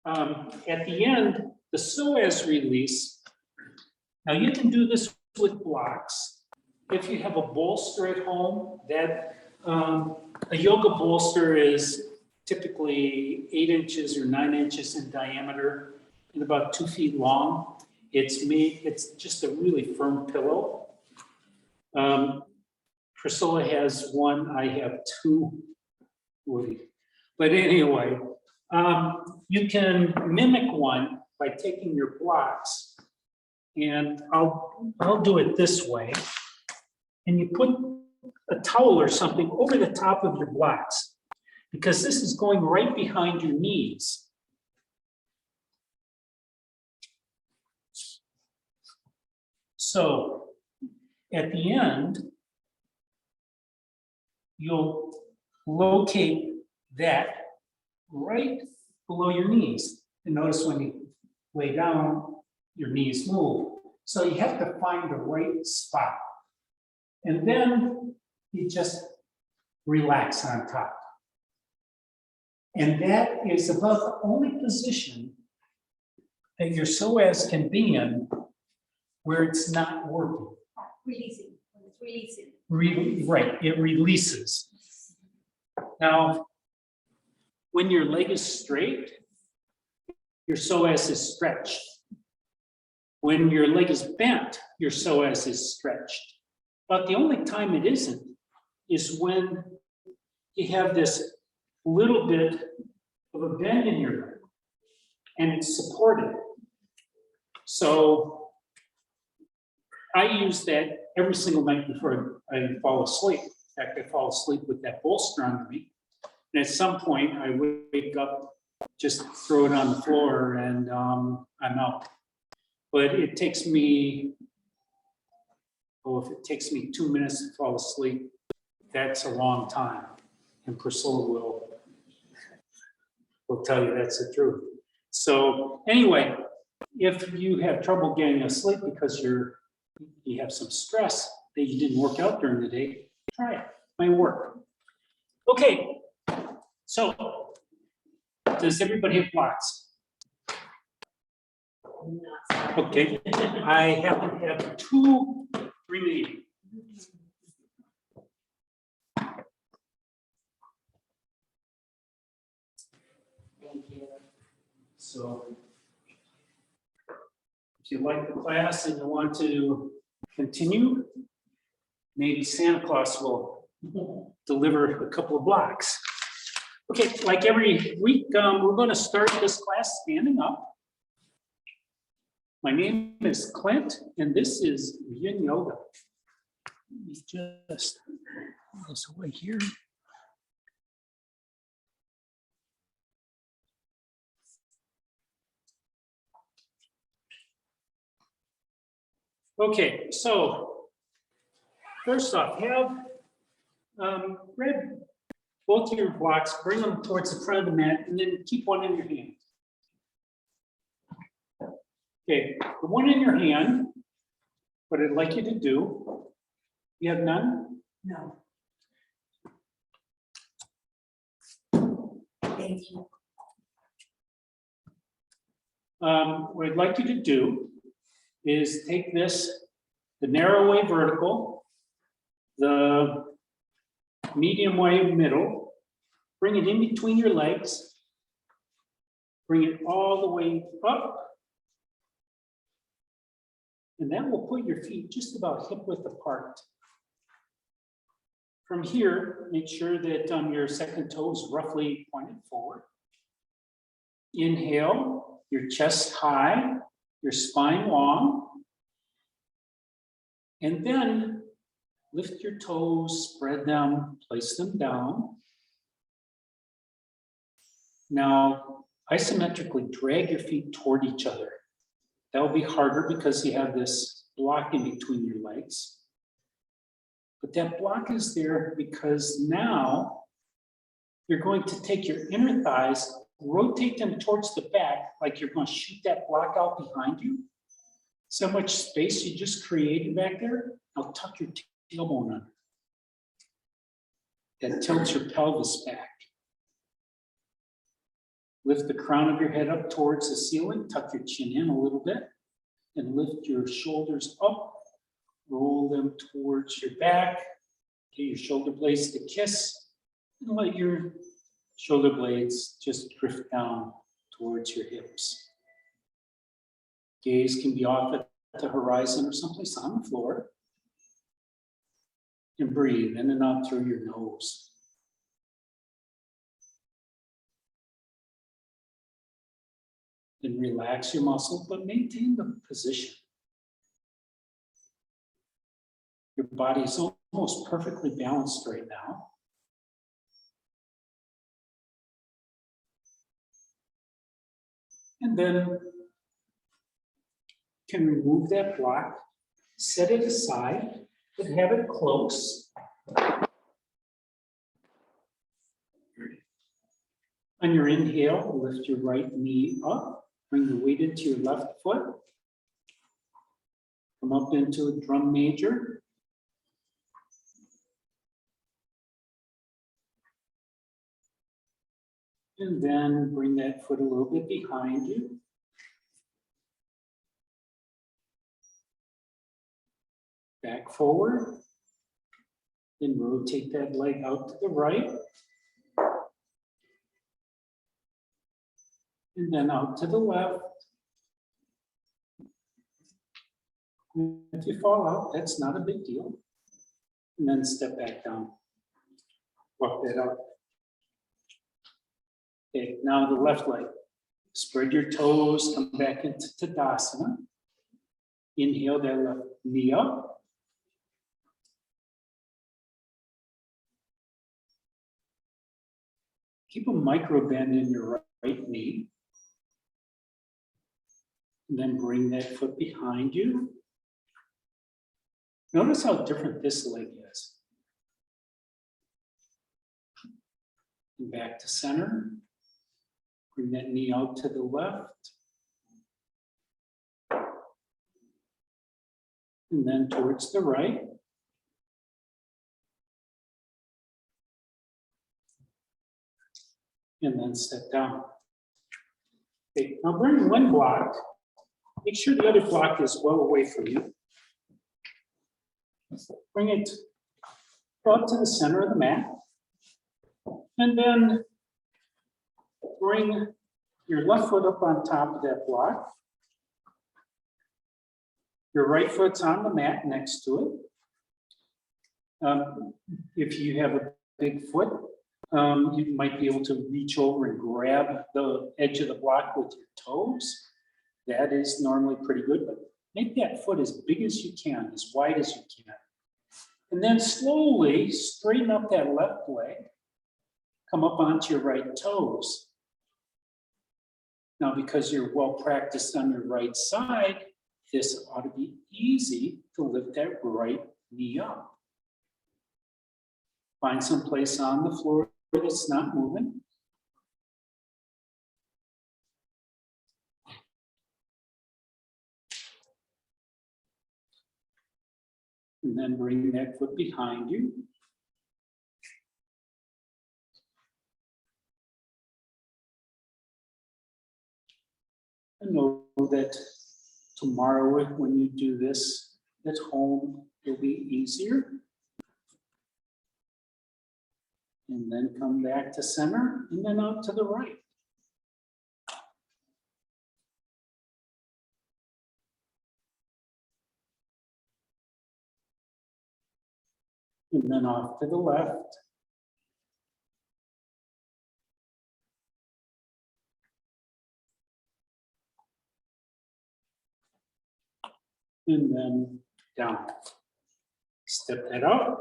At the end, the Psoas Release. Now you can do this with blocks. If you have a bolster at home, that a yoga bolster is typically 8 inches or 9 inches in diameter and about 2 feet long. It's just a really firm pillow. Priscilla has one, I have two. But anyway, you can mimic one by taking your blocks, and I'll do it this way. And you put a towel or something over the top of your blocks, because this is going right behind your knees. So at the end, you'll locate that right below your knees. And notice when you lay down, your knees move. So you have to find the right spot. And then you just relax on top. And that is about the only position that your psoas can be in where it's not working. Releasing. When it's releasing. Right, it releases. Now, when your leg is straight, your psoas is stretched. When your leg is bent, your psoas is stretched. But the only time it isn't is when you have this little bit of a bend in your leg and it's supported. So I use that every single night before I fall asleep. In fact, I fall asleep with that bolster under me. And at some point I wake up, just throw it on the floor, and I'm out. But it takes me, if it takes me 2 minutes to fall asleep, that's a long time. And Priscilla will tell you that's the truth. So anyway, if you have trouble getting asleep because you have some stress that you didn't work out during the day, try it. It might work. Okay, so does everybody have blocks? Okay, I happen to have 2 remaining. Thank you. So if you like the class and you want to continue, maybe Santa Claus will deliver a couple of blocks. Okay, like every week, we're going to start this class standing up. My name is Clint, and this is Yin Yoga. Let me just put this away here. Okay, so first off, grab both of your blocks, bring them towards the front of the mat, and then keep one in your hand. Okay, the one in your hand, what I'd like you to do, you have none? No. Thank you. What I'd like you to do is take this, the narrow way vertical, the medium way middle, bring it in between your legs, bring it all the way up, and that will put your feet just about hip width apart. From here, make sure that your second toe is roughly pointed forward. Inhale, your chest high, your spine long. And then lift your toes, spread them, place them down. Now, isometrically drag your feet toward each other. That will be harder because you have this block in between your legs. But that block is there because now you're going to take your inner thighs, rotate them towards the back, like you're going to shoot that block out behind you. So much space you just created back there. Now tuck your tailbone under. That tilts your pelvis back. Lift the crown of your head up towards the ceiling, tuck your chin in a little bit, and lift your shoulders up. Roll them towards your back. Get your shoulder blades to kiss, and let your shoulder blades just drift down towards your hips. Gaze can be off at the horizon or someplace on the floor. And breathe in and out through your nose. And relax your muscle, but maintain the position. Your body is almost perfectly balanced right now. And then can remove that block, set it aside, but have it close. On your inhale, lift your right knee up, bring the weight into your left foot. Come up into a drum major. And then bring that foot a little bit behind you. Back forward. Then rotate that leg out to the right. And then out to the left. If you fall out, that's not a big deal. And then step back down. Walk that up. Okay, now the left leg. Spread your toes, come back into Tadasana. Inhale that left knee up. Keep a micro bend in your right knee. And then bring that foot behind you. Notice how different this leg is. And back to center. Bring that knee out to the left. And then towards the right. And then step down. Okay, now bring one block. Make sure the other block is well away from you. Bring it up to the center of the mat. And then bring your left foot up on top of that block. Your right foot's on the mat next to it. If you have a big foot, you might be able to reach over and grab the edge of the block with your toes. That is normally pretty good, but make that foot as big as you can, as wide as you can. And then slowly straighten up that left leg. Come up onto your right toes. Now, because you're well practiced on your right side, this ought to be easy to lift that right knee up. Find some place on the floor that's not moving. And then bring that foot behind you. And know that tomorrow, when you do this at home, it'll be easier. And then come back to center, and then out to the right. And then off to the left. And then down. Step that out.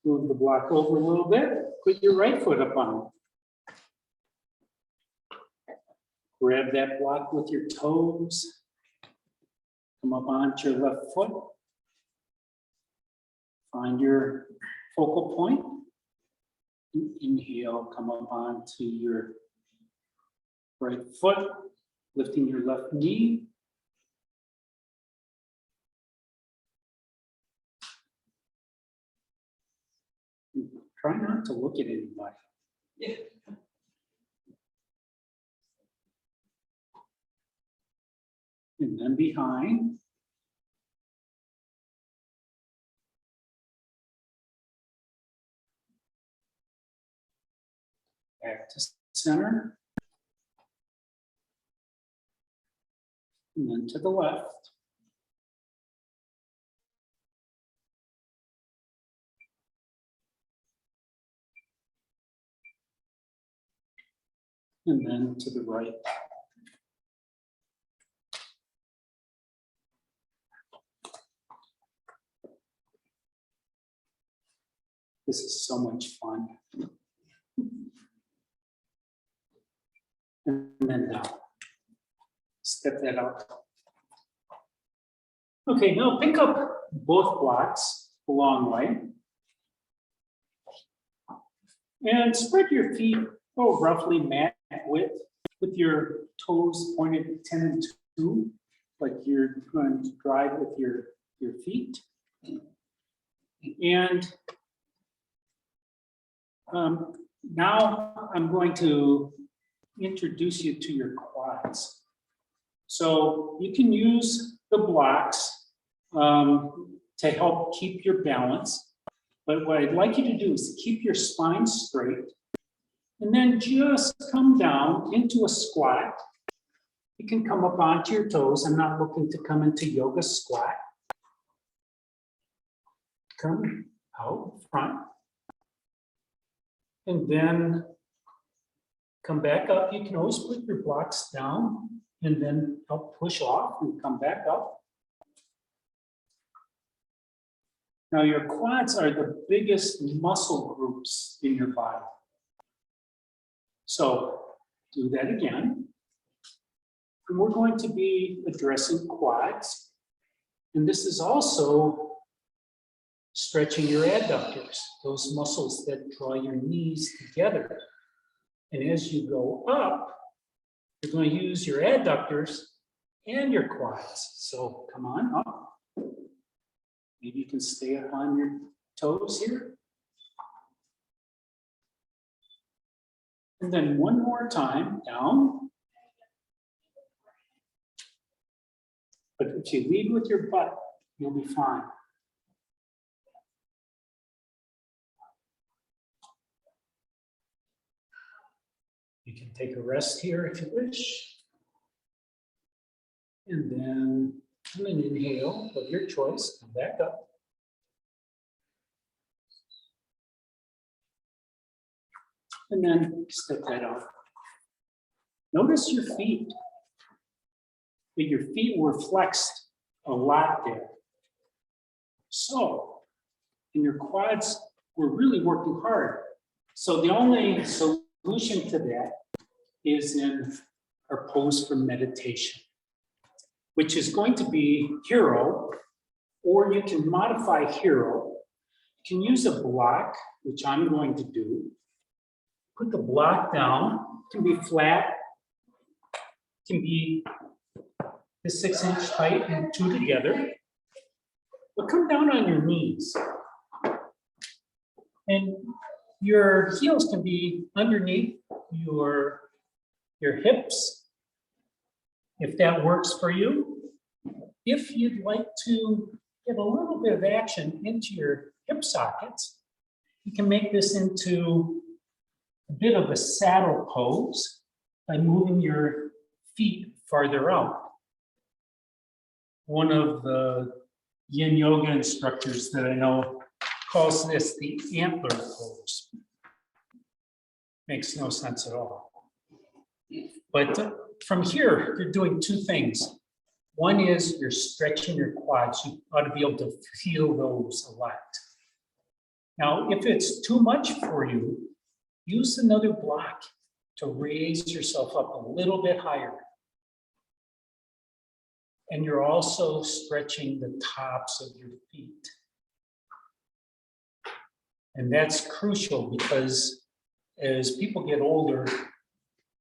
Move the block over a little bit. Put your right foot up on it. Grab that block with your toes. Come up onto your left foot. Find your focal point. Inhale, come up onto your right foot, lifting your left knee. Try not to look at anybody. Yeah. And then behind. Back to center. And then to the left. And then to the right. This is so much fun. And then down. Step that out. Okay, now pick up both blocks a long way. And spread your feet, roughly mat width with your toes pointed at 10 and 2, like you're going to drive with your feet. And now I'm going to introduce you to your quads. So you can use the blocks to help keep your balance. But what I'd like you to do is keep your spine straight and then just come down into a squat. You can come up onto your toes. I'm not looking to come into yoga squat. Come out front. And then come back up. You can always put your blocks down and then help push off and come back up. Now your quads are the biggest muscle groups in your body. So do that again. And we're going to be addressing quads. And this is also stretching your adductors, those muscles that draw your knees together. And as you go up, you're going to use your adductors and your quads. So come on up. Maybe you can stay up on your toes here. And then one more time, down. But if you lead with your butt, you'll be fine. You can take a rest here if you wish. And then come and inhale of your choice, come back up. And then step that out. Notice your feet. That your feet were flexed a lot there. So, and your quads were really working hard. So the only solution to that is in our pose for meditation, which is going to be hero, or you can modify hero. You can use a block, which I'm going to do. Put the block down, it can be flat, it can be the 6-inch height and 2 together. But come down on your knees. And your heels can be underneath your hips, if that works for you. If you'd like to get a little bit of action into your hip sockets, you can make this into a bit of a saddle pose by moving your feet farther out. One of the Yin Yoga instructors that I know calls this the antler pose. Makes no sense at all. But from here, you're doing 2 things. One is you're stretching your quads. You ought to be able to feel those a lot. Now, if it's too much for you, use another block to raise yourself up a little bit higher. And you're also stretching the tops of your feet. And that's crucial because as people get older,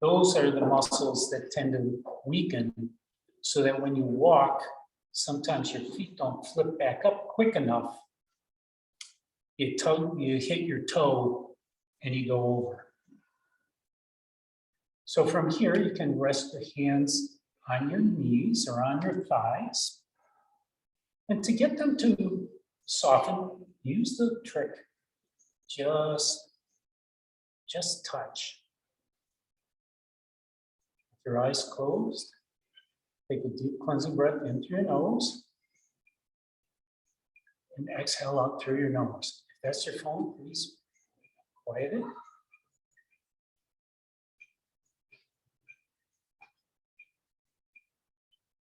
those are the muscles that tend to weaken, so that when you walk, sometimes your feet don't flip back up quick enough. You hit your toe and you go over. So from here, you can rest your hands on your knees or on your thighs. And to get them to soften, use the trick. Just touch. With your eyes closed, take a deep cleansing breath in through your nose. And exhale out through your nose. If that's your phone, please quiet it.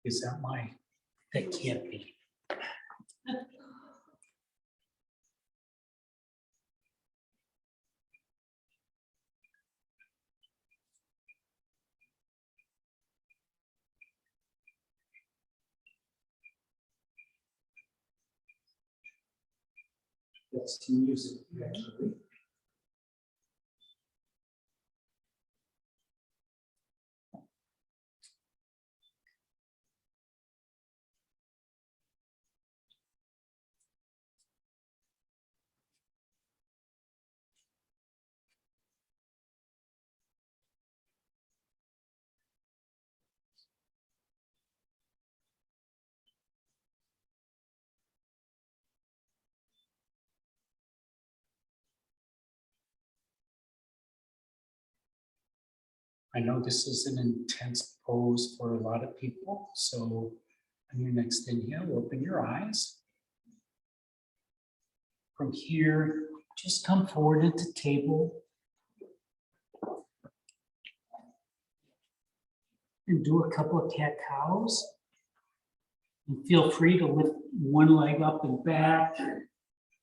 Is that mine? That can't be. That's the music, actually. I know this is an intense pose for a lot of people, so on your next inhale, open your eyes. From here, just come forward into table. And do a couple of cat-cows. And feel free to lift one leg up and back, and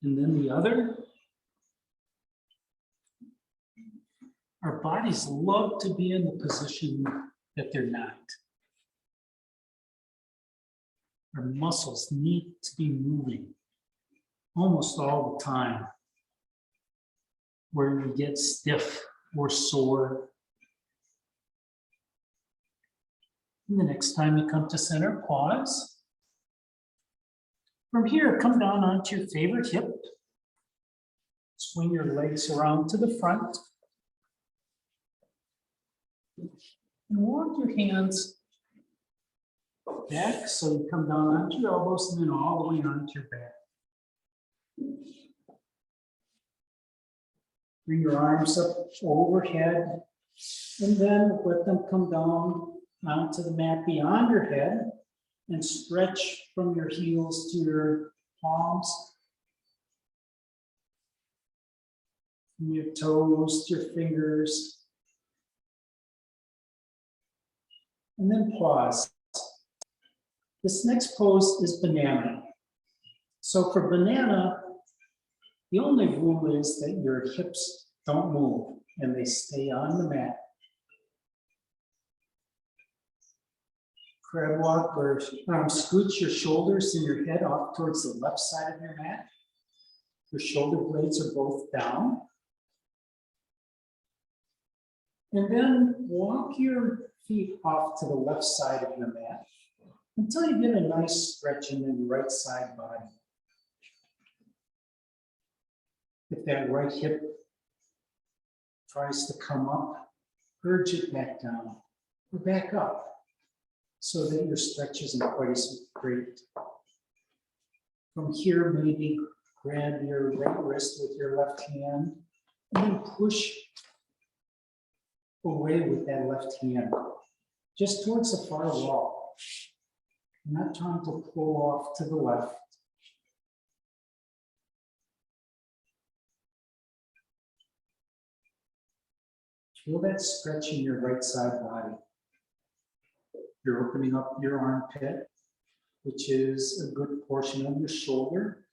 then the other. Our bodies love to be in the position that they're not. Our muscles need to be moving almost all the time, where we get stiff or sore. And the next time you come to center, pause. From here, come down onto your favorite hip. Swing your legs around to the front. And walk your hands back so you come down onto your elbows and then all the way onto your back. Bring your arms up overhead and then let them come down onto the mat beyond your head and stretch from your heels to your palms, from your toes to your fingers. And then pause. This next pose is banana. So for banana, the only rule is that your hips don't move and they stay on the mat. Crab walk or scooch your shoulders and your head off towards the left side of your mat. Your shoulder blades are both down. And then walk your feet off to the left side of your mat until you get a nice stretch in the right side body. If that right hip tries to come up, urge it back down or back up so that your stretch isn't quite as great. From here, maybe grab your right wrist with your left hand and then push away with that left hand, just towards the far wall. I'm not trying to pull off to the left. Feel that stretch in your right side body. You're opening up your armpit, which is a good portion of your shoulder.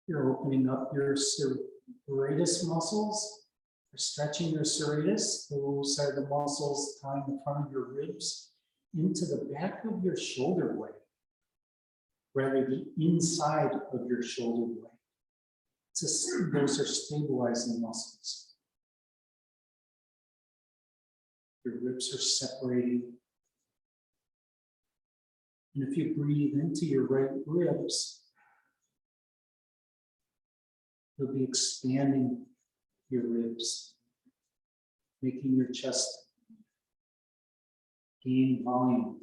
You're opening up your serratus muscles. You're stretching your serratus. Those are the muscles tying the front of your ribs into the back of your shoulder blade, rather the inside of your shoulder blade. Those are stabilizing muscles. Your ribs are separating. And if you breathe into your right ribs, you'll be expanding your ribs. making your chest gain volume.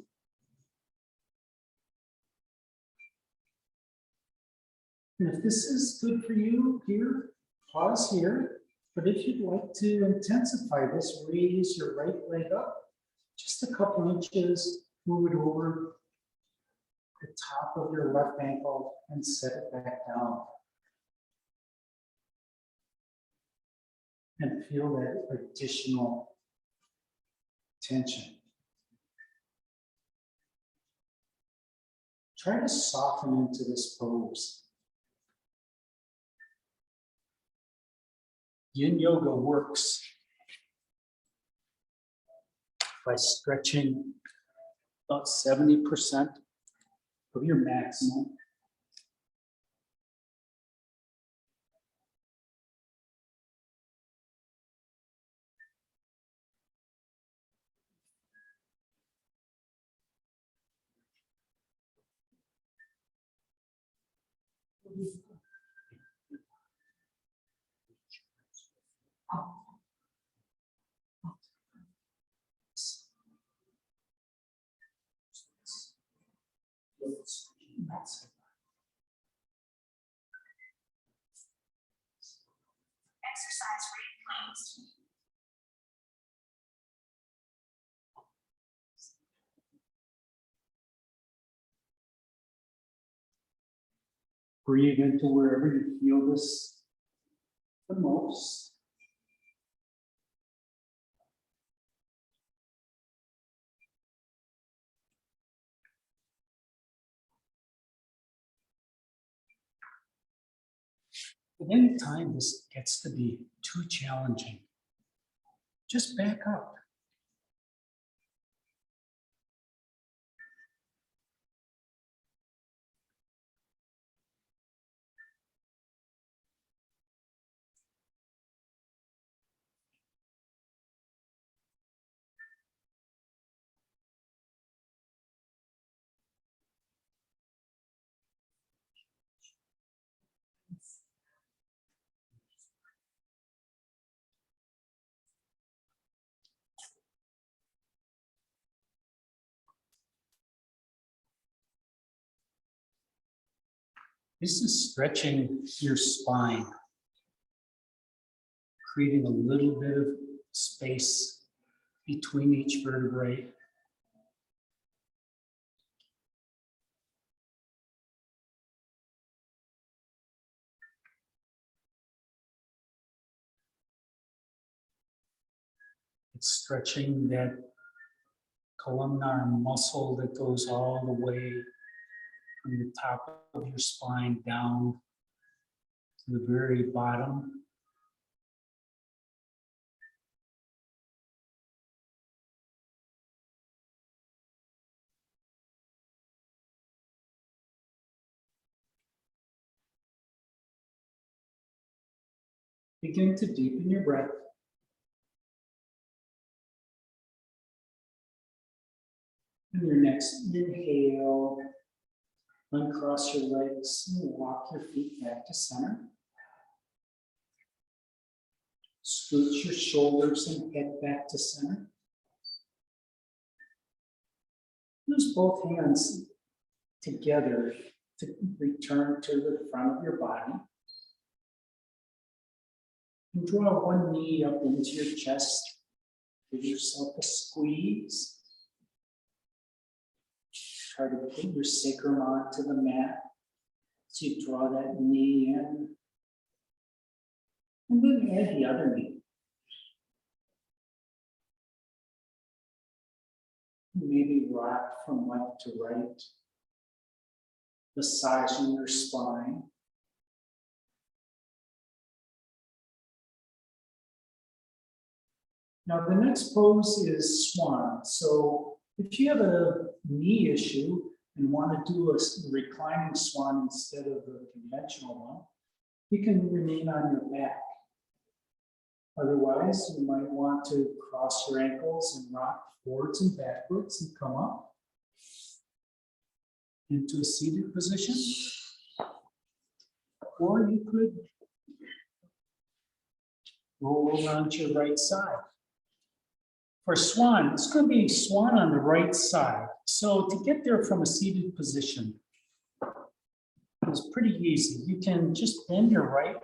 And if this is good for you here, pause here. But if you'd like to intensify this, raise your right leg up just a couple inches, move it over the top of your left ankle and set it back down. And feel that additional tension. Try to soften into this pose. Yin Yoga works by stretching about 70% of your maximum. Exercise rate closed. Breathe into wherever you feel this the most. At any time this gets to be too challenging, just back up. This is stretching your spine, creating a little bit of space between each vertebrae. It's stretching that columnar muscle that goes all the way from the top of your spine down to the very bottom. Begin to deepen your breath. And your next inhale, uncross your legs and walk your feet back to center. Scoot your shoulders and head back to center. Use both hands together to return to the front of your body. And draw one knee up into your chest. Give yourself a squeeze. Try to put your sacrum onto the mat. So you draw that knee in. And then add the other knee. Maybe rock from left to right, massaging your spine. Now the next pose is swan. So if you have a knee issue and want to do a reclining swan instead of the conventional one, you can remain on your back. Otherwise, you might want to cross your ankles and rock forwards and backwards and come up into a seated position. Or you could roll around to your right side. For swan, it's going to be swan on the right side. So to get there from a seated position is pretty easy. You can just bend your right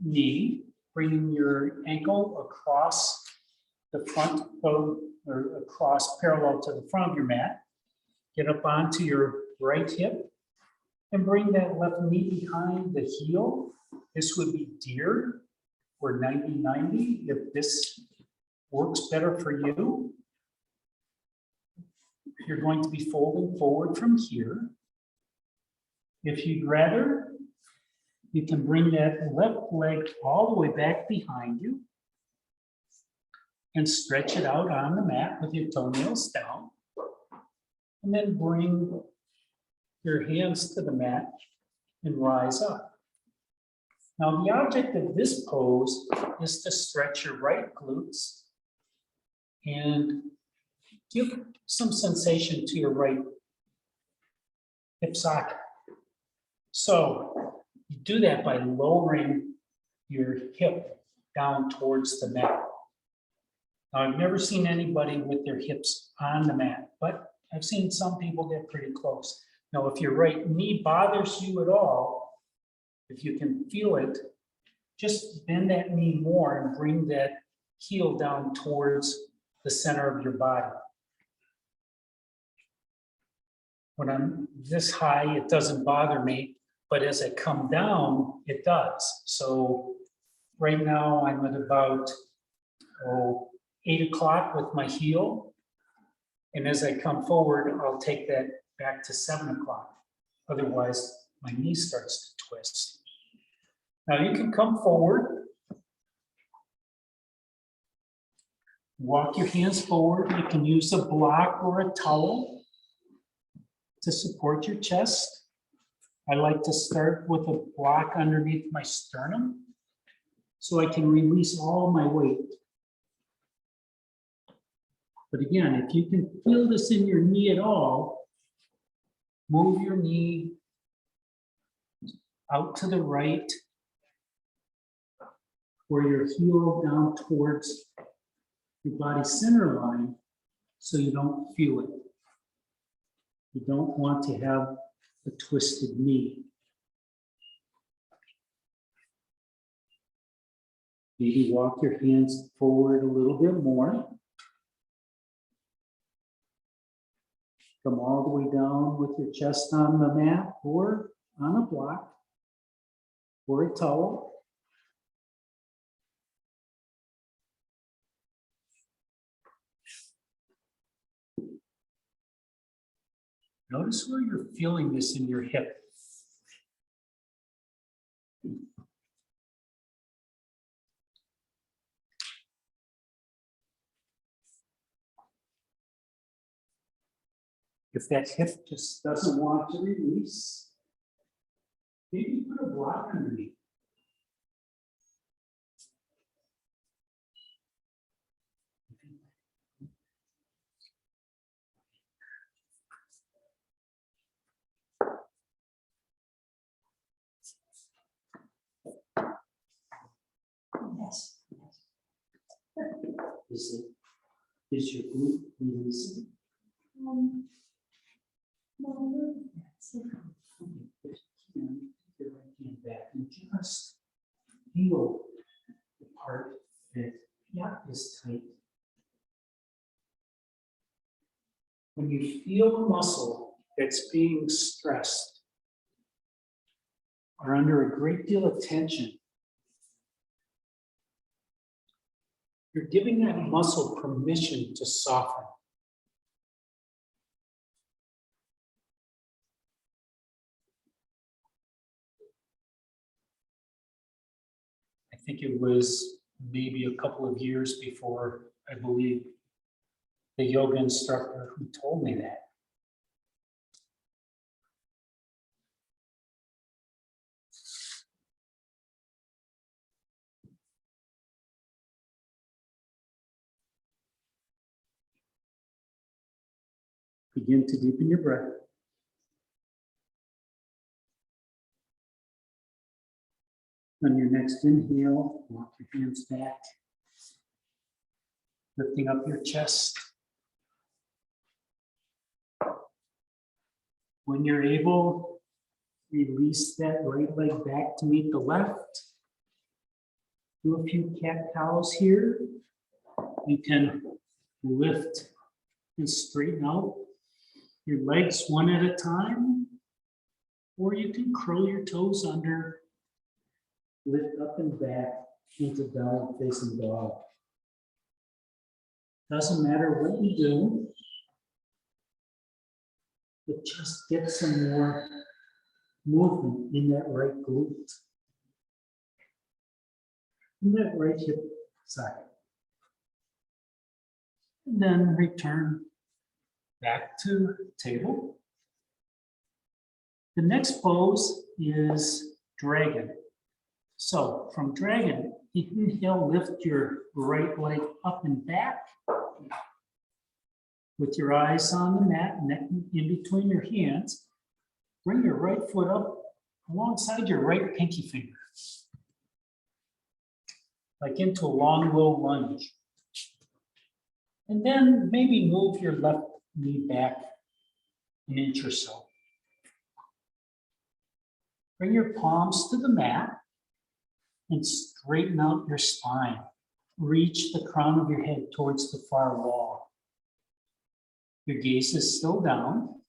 knee, bringing your ankle across the front of, or across parallel to the front of your mat. Get up onto your right hip and bring that left knee behind the heel. This would be deer or 90-90 if this works better for you. You're going to be folding forward from here. If you'd rather, you can bring that left leg all the way back behind you and stretch it out on the mat with your toenails down. And then bring your hands to the mat and rise up. Now, the object of this pose is to stretch your right glutes and give some sensation to your right hip socket. So you do that by lowering your hip down towards the mat. Now, I've never seen anybody with their hips on the mat, but I've seen some people get pretty close. Now, if your right knee bothers you at all, if you can feel it, just bend that knee more and bring that heel down towards the center of your body. When I'm this high, it doesn't bother me, but as I come down, it does. So right now I'm at about 8 o'clock with my heel. And as I come forward, I'll take that back to 7 o'clock. Otherwise, my knee starts to twist. Now you can come forward. Walk your hands forward. You can use a block or a towel to support your chest. I like to start with a block underneath my sternum so I can release all my weight. But again, if you can feel this in your knee at all, move your knee out to the right, or your heel down towards your body center line so you don't feel it. You don't want to have a twisted knee. Maybe walk your hands forward a little bit more. Come all the way down with your chest on the mat or on a block or a towel. Notice where you're feeling this in your hip. If that hip just doesn't want to release, maybe put a block underneath. Yes. Is your glute releasing? No, If you can, take your right hand back and just feel the part that is tight. When you feel a muscle that's being stressed or under a great deal of tension, you're giving that muscle permission to soften. I think it was maybe a couple of years before, I believe, the yoga instructor who told me that. Begin to deepen your breath. On your next inhale, walk your hands back. Lifting up your chest. When you're able, release that right leg back to meet the left. Do a few cat-cows here. You can lift and straighten out your legs one at a time, or you can curl your toes under, lift up and back into downward facing dog. Doesn't matter what you do, but just get some more movement in that right glute, in that right hip socket. And then return back to table. The next pose is dragon. So from dragon, inhale, lift your right leg up and back with your eyes on the mat, neck in between your hands. Bring your right foot up alongside your right pinky finger, like into a long, low lunge. And then maybe move your left knee back an inch or so. Bring your palms to the mat and straighten out your spine. Reach the crown of your head towards the far wall. Your gaze is still down.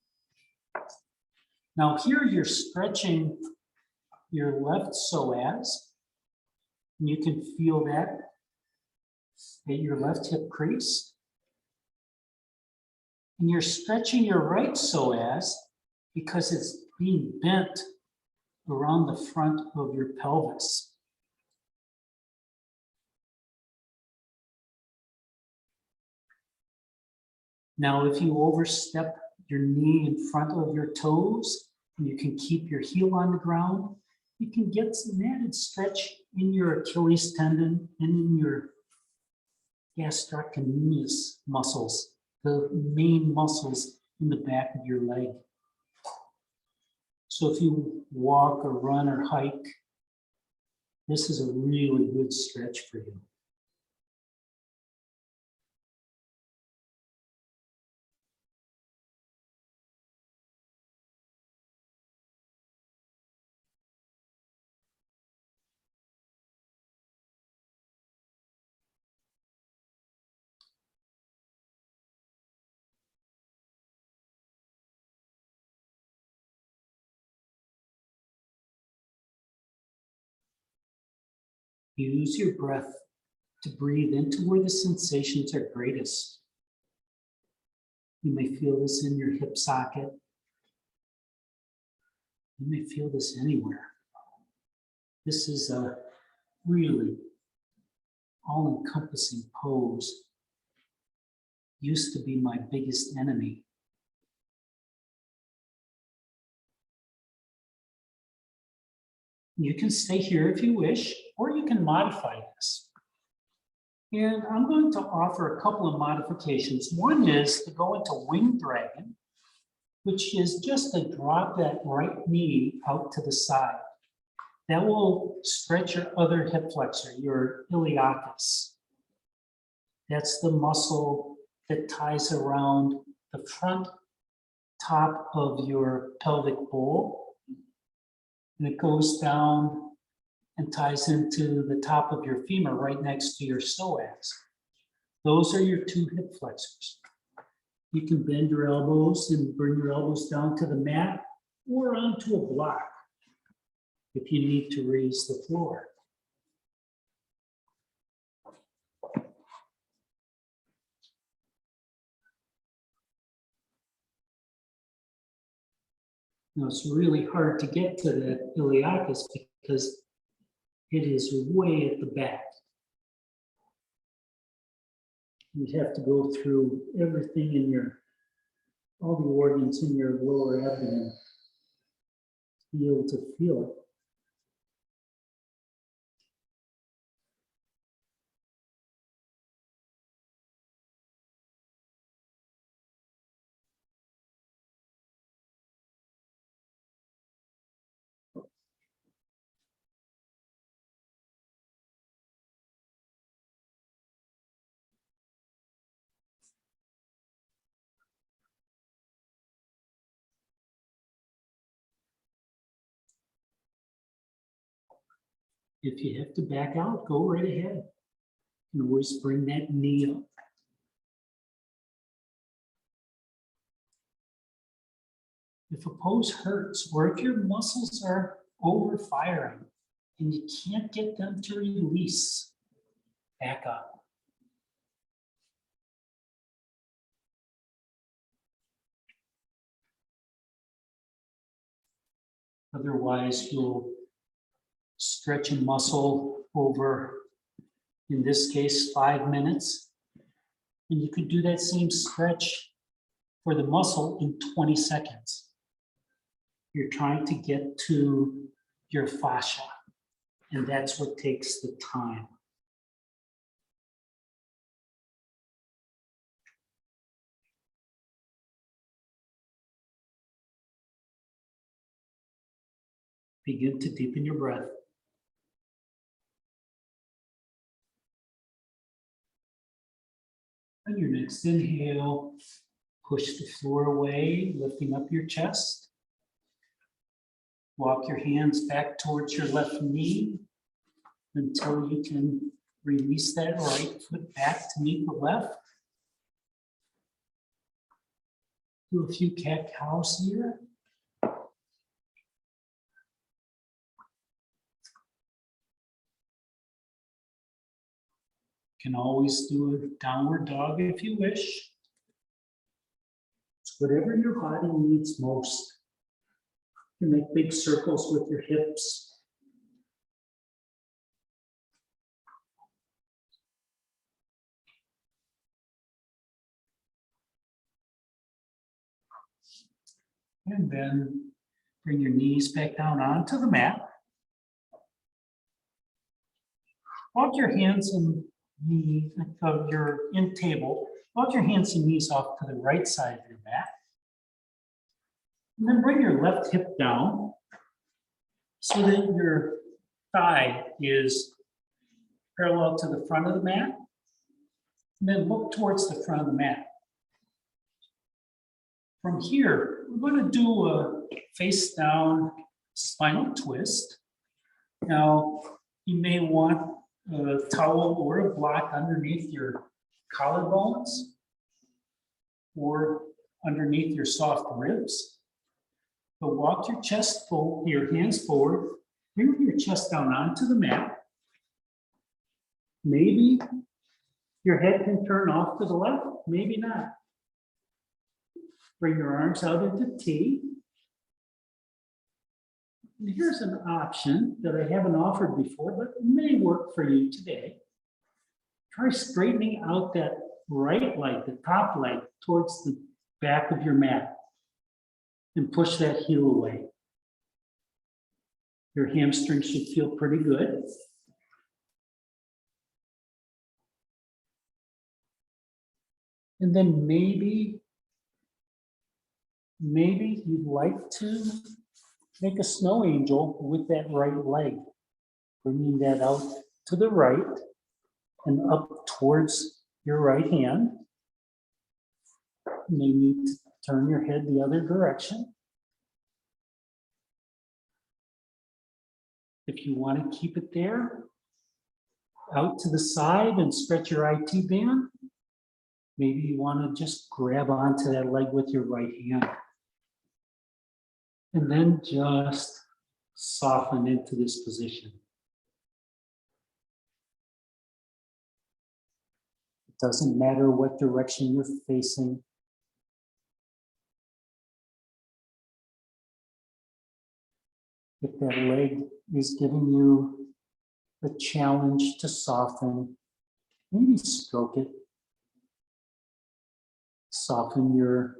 Now here you're stretching your left psoas. And you can feel that at your left hip crease. And you're stretching your right psoas because it's being bent around the front of your pelvis. Now, if you overstep your knee in front of your toes, and you can keep your heel on the ground, you can get some added stretch in your Achilles tendon and in your gastrocnemius muscles, the main muscles in the back of your leg. So if you walk or run or hike, this is a really good stretch for you. Use your breath to breathe into where the sensations are greatest. You may feel this in your hip socket. You may feel this anywhere. This is a really all-encompassing pose. Used to be my biggest enemy. You can stay here if you wish, or you can modify this. And I'm going to offer a couple of modifications. One is to go into winged dragon, which is just to drop that right knee out to the side. That will stretch your other hip flexor, your iliacus. That's the muscle that ties around the front top of your pelvic bowl. And it goes down and ties into the top of your femur right next to your psoas. Those are your two hip flexors. You can bend your elbows and bring your elbows down to the mat or onto a block if you need to raise the floor. Now it's really hard to get to that iliacus because it is way at the back. You have to go through everything in all the organs in your lower abdomen to be able to feel it. If you have to back out, go right ahead. You can always bring that knee up. If a pose hurts, or if your muscles are overfiring and you can't get them to release, back up. Otherwise, you'll stretch a muscle over, in this case, 5 minutes. And you could do that same stretch for the muscle in 20 seconds. You're trying to get to your fascia, and that's what takes the time. Begin to deepen your breath. On your next inhale, push the floor away, lifting up your chest. Walk your hands back towards your left knee until you can release that right foot back to meet the left. Do a few cat-cows here. You can always do a downward dog if you wish. It's whatever your body needs most. You can make big circles with your hips. And then bring your knees back down onto the mat. Walk your hands and knees of your in table. Walk your hands and knees off to the right side of your mat. And then bring your left hip down so that your thigh is parallel to the front of the mat. And then look towards the front of the mat. From here, we're going to do a face down spinal twist. Now, you may want a towel or a block underneath your collarbones or underneath your soft ribs. But walk your chest forward, your hands forward, bring your chest down onto the mat. Maybe your head can turn off to the left, maybe not. Bring your arms out into T. And here's an option that I haven't offered before, but may work for you today. Try straightening out that right leg, the top leg, towards the back of your mat. And push that heel away. Your hamstring should feel pretty good. And then maybe you'd like to make a snow angel with that right leg, bringing that out to the right and up towards your right hand. You may need to turn your head the other direction. If you want to keep it there, out to the side and stretch your IT band, maybe you want to just grab onto that leg with your right hand. And then just soften into this position. It doesn't matter what direction you're facing. If that leg is giving you a challenge to soften, maybe stroke it. Soften your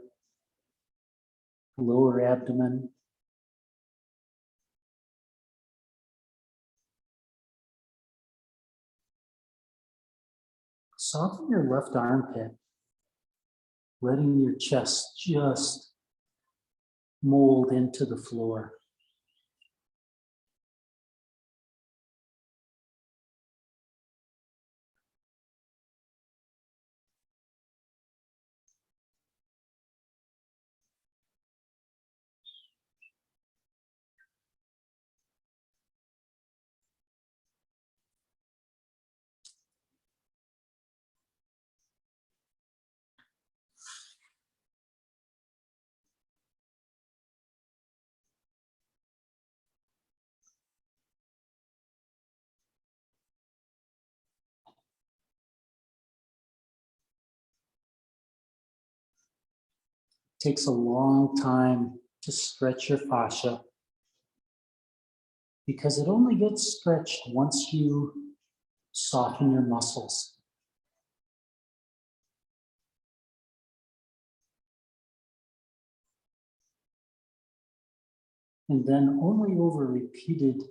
lower abdomen. Soften your left armpit, letting your chest just mold into the floor. Takes a long time to stretch your fascia because it only gets stretched once you soften your muscles. And then only over repeated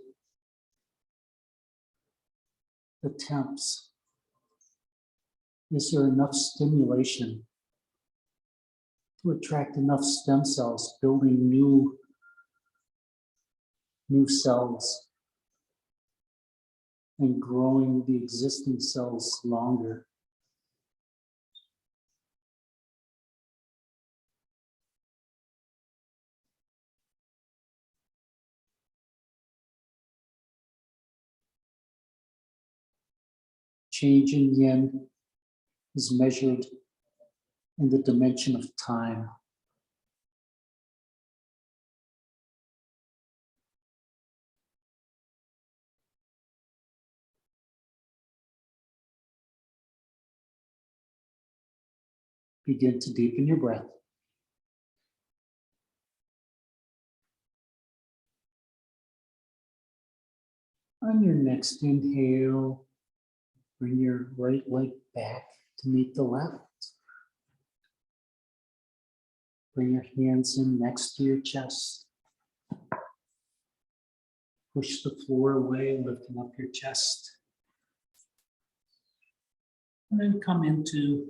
attempts is there enough stimulation to attract enough stem cells, building new cells and growing the existing cells longer. Change in yin is measured in the dimension of time. Begin to deepen your breath. On your next inhale, bring your right leg back to meet the left. Bring your hands in next to your chest. Push the floor away, lifting up your chest. And then come into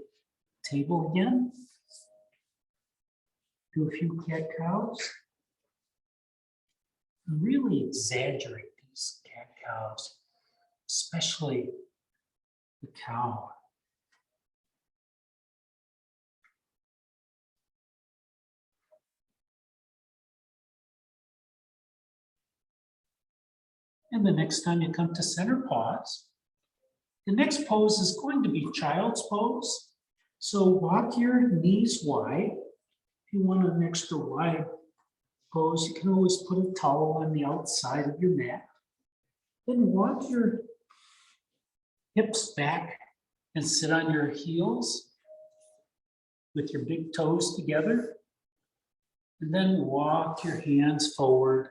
table again. Do a few cat-cows. Really exaggerate these cat-cows, especially the cow. And the next time you come to center pause, the next pose is going to be child's pose. So walk your knees wide. If you want an extra wide pose, you can always put a towel on the outside of your mat. Then walk your hips back and sit on your heels with your big toes together. And then walk your hands forward,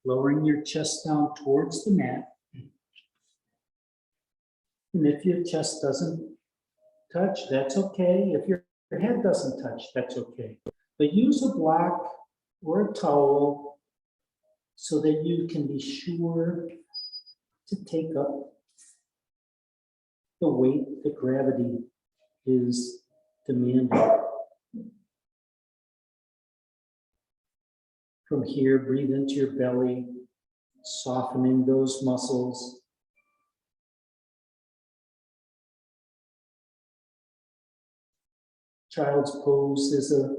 lowering your chest down towards the mat. And if your chest doesn't touch, that's okay. If your head doesn't touch, that's okay. But use a block or a towel so that you can be sure to take up the weight that gravity is demanding. From here, breathe into your belly, softening those muscles. Child's pose is a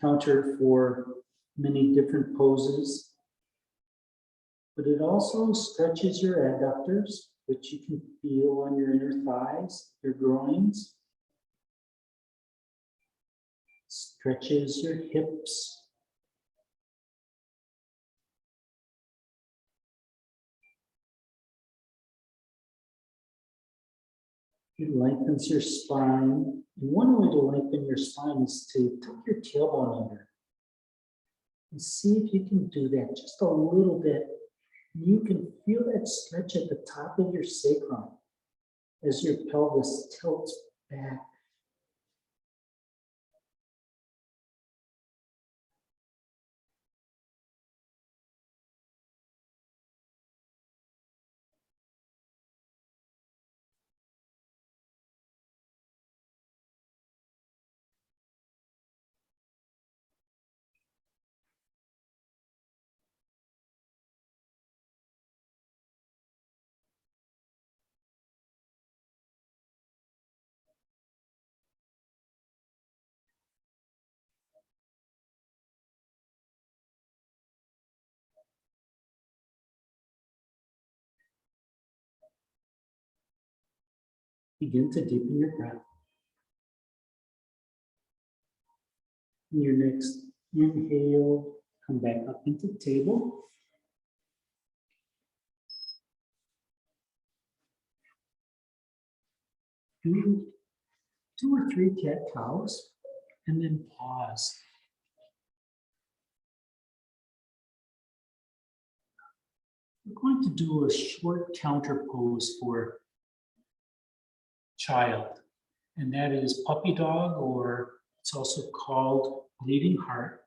counter for many different poses, but it also stretches your adductors, which you can feel on your inner thighs, your groins. Stretches your hips. It lengthens your spine. And one way to lengthen your spine is to tuck your tailbone under. And see if you can do that just a little bit. You can feel that stretch at the top of your sacrum as your pelvis tilts back. Begin to deepen your breath. In your next inhale, come back up into table. Do 2 or 3 cat-cows. and then pause. We're going to do a short counter pose for child, and that is puppy dog, or it's also called bleeding heart.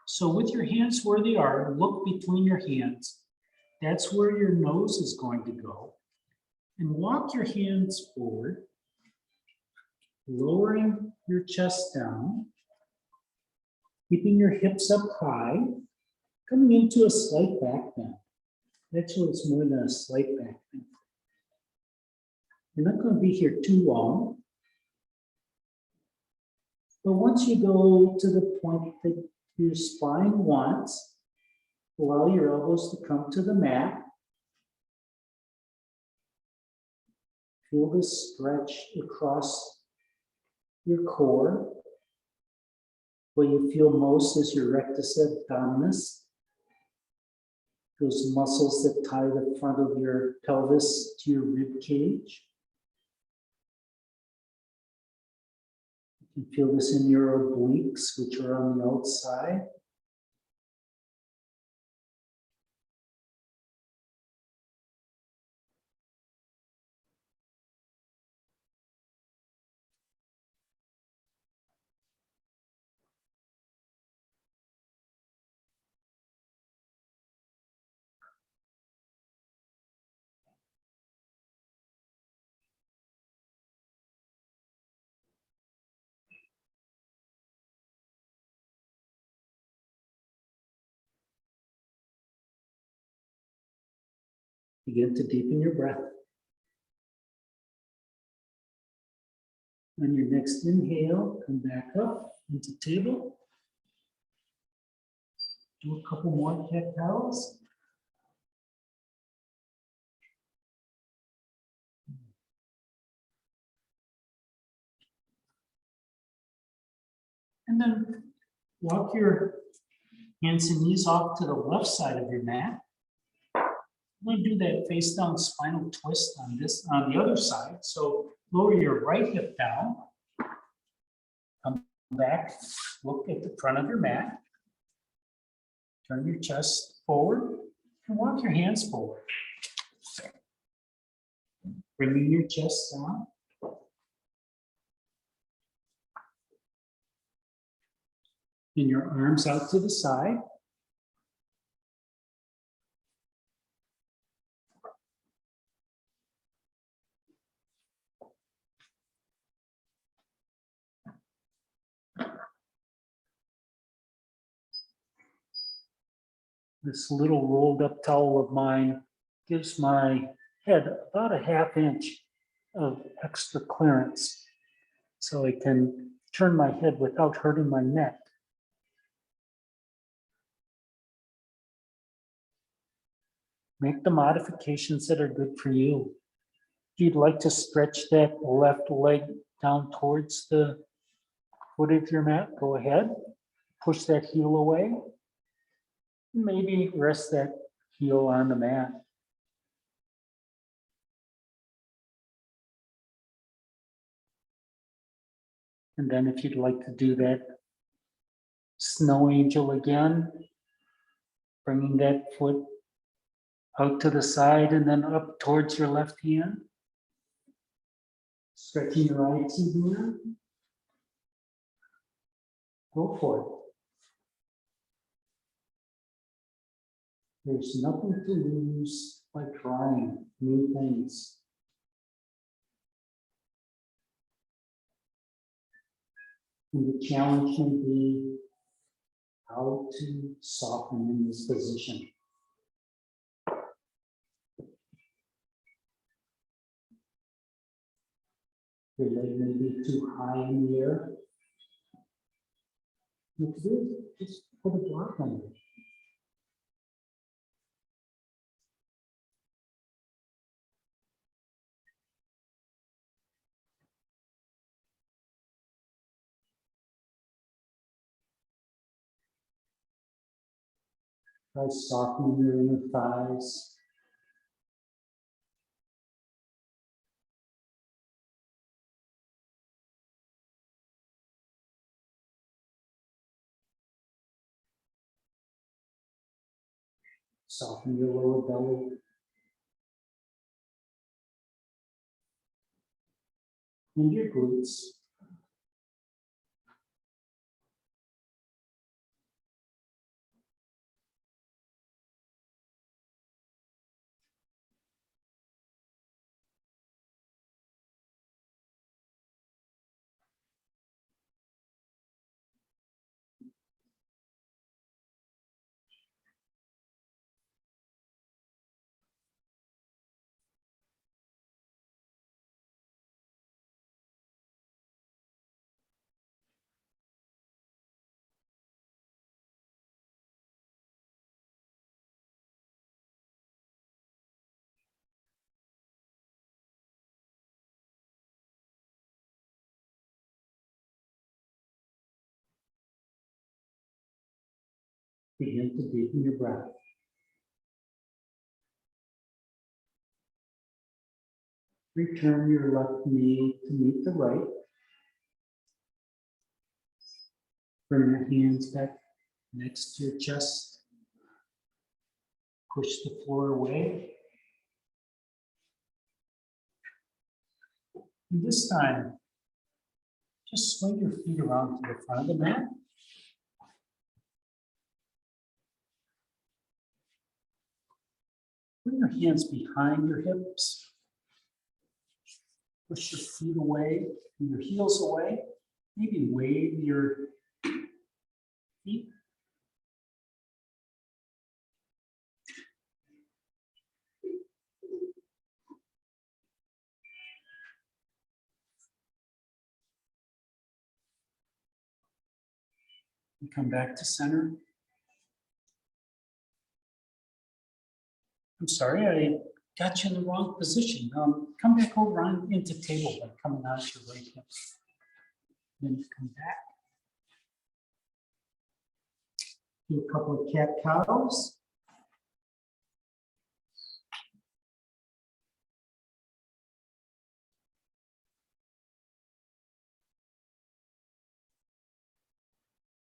So with your hands where they are, look between your hands. That's where your nose is going to go. And walk your hands forward, lowering your chest down, keeping your hips up high, coming into a slight back bend. Actually, it's more than a slight back bend. You're not going to be here too long. But once you go to the point that your spine wants, allow your elbows to come to the mat. Feel the stretch across your core. What you feel most is your rectus abdominis, those muscles that tie the front of your pelvis to your rib cage. You can feel this in your obliques, which are on the outside. Begin to deepen your breath. On your next inhale, come back up into table. Do a couple more cat cows. And then walk your hands and knees off to the left side of your mat. We're going to do that face down spinal twist on the other side. So lower your right hip down. Come back, look at the front of your mat. Turn your chest forward and walk your hands forward. Bringing your chest down. And your arms out to the side. This little rolled up towel of mine gives my head about a ½ inch of extra clearance, so I can turn my head without hurting my neck. Make the modifications that are good for you. If you'd like to stretch that left leg down towards the foot of your mat, go ahead. Push that heel away. Maybe rest that heel on the mat. And then if you'd like to do that snow angel again, bringing that foot out to the side and then up towards your left hand. Stretching your right here. Go for it. There's nothing to lose by trying new things. And the challenge may be how to soften in this position. Your leg may be too high in the air. What to do is just put a block on it. Try softening your inner thighs. Soften your lower belly. And your glutes. Begin to deepen your breath. Return your left knee to meet the right. Bring your hands back next to your chest. Push the floor away. And this time, just swing your feet around to the front of the mat. Bring your hands behind your hips. Push your feet away and your heels away. Maybe wave your feet. And come back to center. I'm sorry, I got you in the wrong position. Come back over on into table by coming out your right hip. Then come back. Do a couple of cat cows.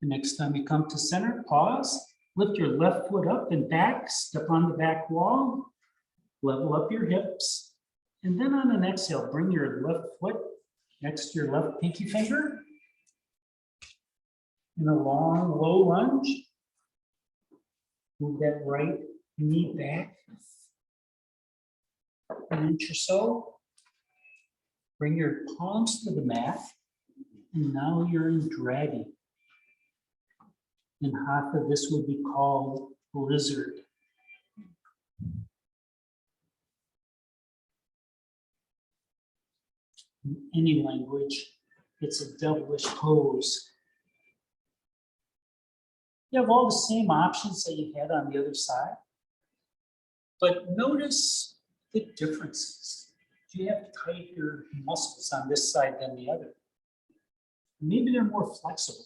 The next time you come to center, pause. Lift your left foot up and back. Step on the back wall. Level up your hips. And then on an exhale, bring your left foot next to your left pinky finger. In a long, low lunge. Move that right knee back an inch or so. Bring your palms to the mat. And now you're in dragging. In Hatha, this would be called lizard. In any language, it's a devilish pose. You have all the same options that you had on the other side, but notice the differences. Do you have tighter muscles on this side than the other? Maybe they're more flexible.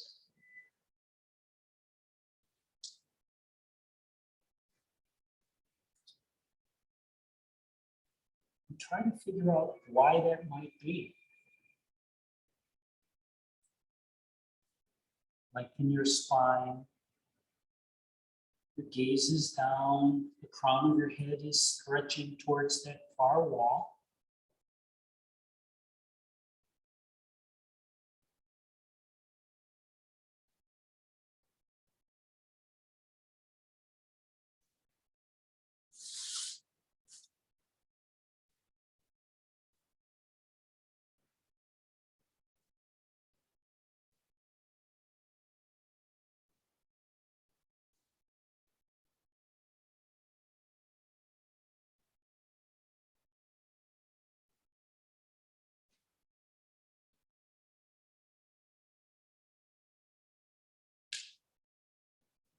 Try to figure out why that might be. Like in your spine, your gaze is down, the crown of your head is stretching towards that far wall.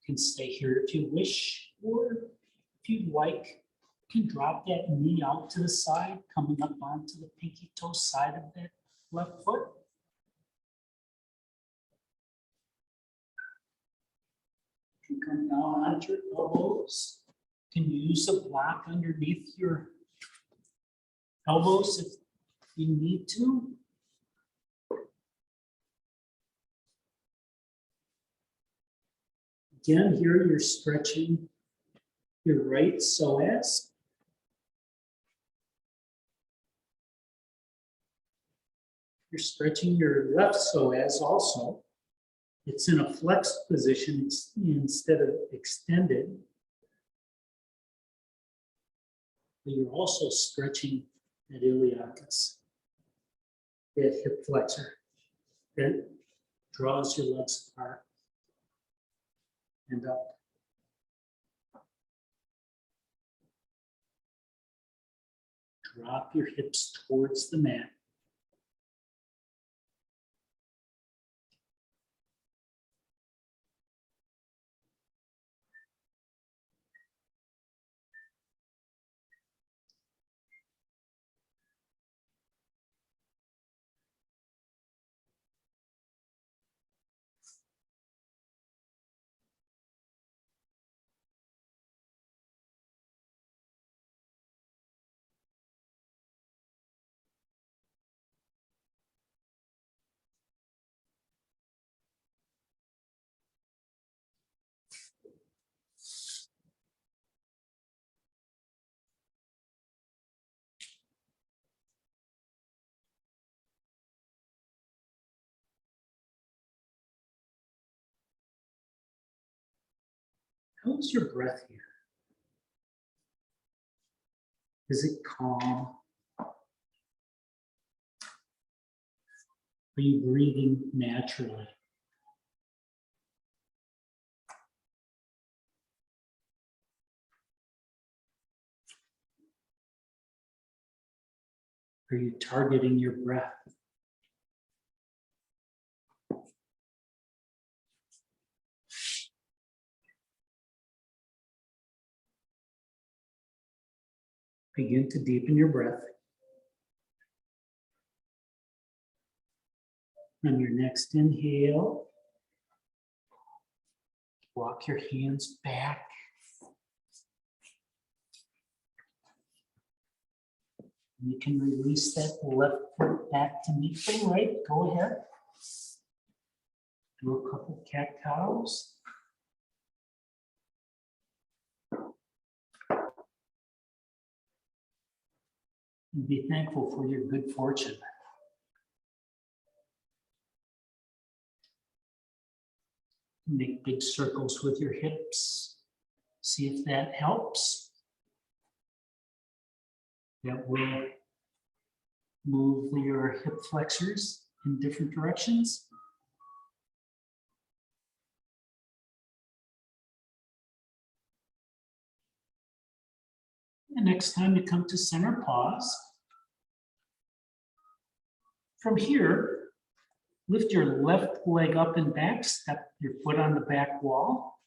You can stay here if you wish, or if you'd like, you can drop that knee out to the side, coming up onto the pinky toe side of that left foot. You can come down onto your elbows. You can use a block underneath your elbows if you need to. Again, here you're stretching your right psoas. You're stretching your left psoas also. It's in a flexed position instead of extended. But you're also stretching that iliacus, that hip flexor that draws your legs apart and up. Drop your hips towards the mat. How's your breath here? Is it calm? Are you breathing naturally? Are you targeting your breath? Begin to deepen your breath. On your next inhale, walk your hands back. You can release that left foot back to meet the right. Go ahead. Do a couple cat cows. And be thankful for your good fortune. Make big circles with your hips. See if that helps. That will move your hip flexors in different directions. And next time you come to center pause, from here, lift your left leg up and back, step your foot on the back wall.